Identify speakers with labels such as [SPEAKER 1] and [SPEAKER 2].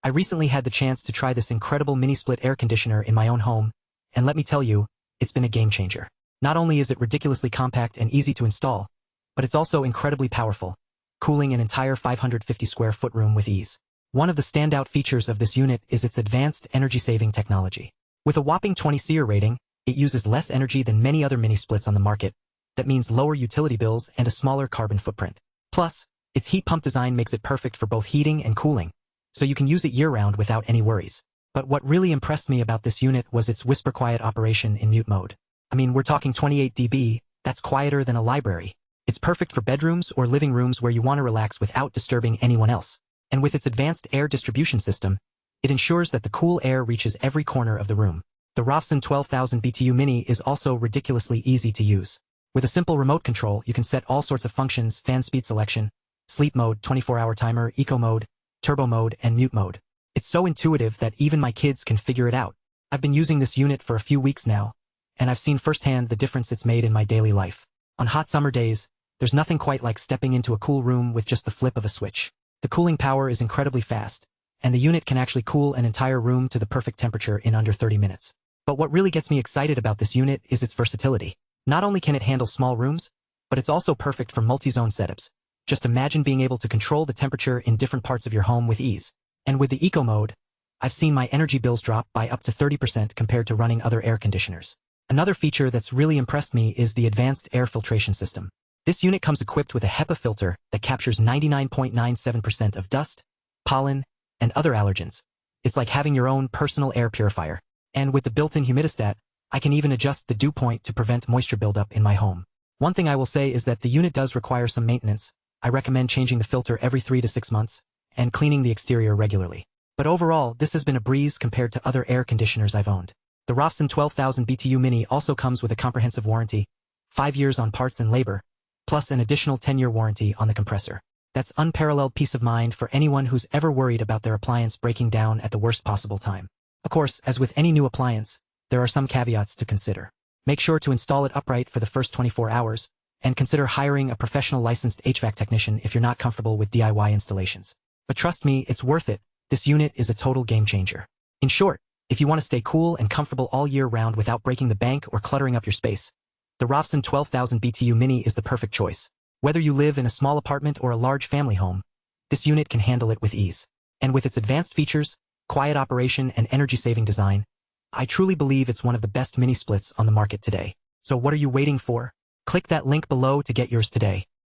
[SPEAKER 1] I recently had the chance to try this incredible mini split air conditioner in my own home, and let me tell you, it's been a game changer. Not only is it ridiculously compact and easy to install, but it's also incredibly powerful, cooling an entire 550 square foot room with ease. One of the standout features of this unit is its advanced energy-saving technology. With a whopping 20 SEER rating, it uses less energy than many other mini splits on the market. That means lower utility bills and a smaller carbon footprint. Plus, its heat pump design makes it perfect for both heating and cooling, so you can use it year-round without any worries. But what really impressed me about this unit was its whisper-quiet operation in mute mode. I mean, we're talking 28 dB, that's quieter than a library. It's perfect for bedrooms or living rooms where you want to relax without disturbing anyone else. And with its advanced air distribution system, it ensures that the cool air reaches every corner of the room. The ROVSUN 12,000 BTU Mini is also ridiculously easy to use. With a simple remote control, you can set all sorts of functions: fan speed selection, sleep mode, 24-hour timer, eco mode, turbo mode, and mute mode. It's so intuitive that even my kids can figure it out. I've been using this unit for a few weeks now, and I've seen firsthand the difference it's made in my daily life. On hot summer days, there's nothing quite like stepping into a cool room with just the flip of a switch. The cooling power is incredibly fast, and the unit can actually cool an entire room to the perfect temperature in under 30 minutes. But what really gets me excited about this unit is its versatility. Not only can it handle small rooms, but it's also perfect for multi-zone setups. Just imagine being able to control the temperature in different parts of your home with ease. And with the eco mode, I've seen my energy bills drop by up to 30% compared to running other air conditioners. Another feature that's really impressed me is the advanced air filtration system. This unit comes equipped with a HEPA filter that captures 99.97% of dust, pollen, and other allergens. It's like having your own personal air purifier. And with the built-in humidistat, I can even adjust the dew point to prevent moisture buildup in my home. One thing I will say is that the unit does require some maintenance. I recommend changing the filter every 3 to 6 months and cleaning the exterior regularly. But overall, this has been a breeze compared to other air conditioners I've owned. The ROVSUN 12,000 BTU Mini also comes with a comprehensive warranty, 5 years on parts and labor, plus an additional 10-year warranty on the compressor. That's unparalleled peace of mind for anyone who's ever worried about their appliance breaking down at the worst possible time. Of course, as with any new appliance, there are some caveats to consider. Make sure to install it upright for the first 24 hours, and consider hiring a professional licensed HVAC technician if you're not comfortable with DIY installations. But trust me, it's worth it. This unit is a total game changer. In short, if you want to stay cool and comfortable all year round without breaking the bank or cluttering up your space, the ROVSUN 12,000 BTU Mini is the perfect choice. Whether you live in a small apartment or a large family home, this unit can handle it with ease. And with its advanced features, quiet operation, and energy-saving design, I truly believe it's one of the best mini splits on the market today. So what are you waiting for? Click that link below to get yours today.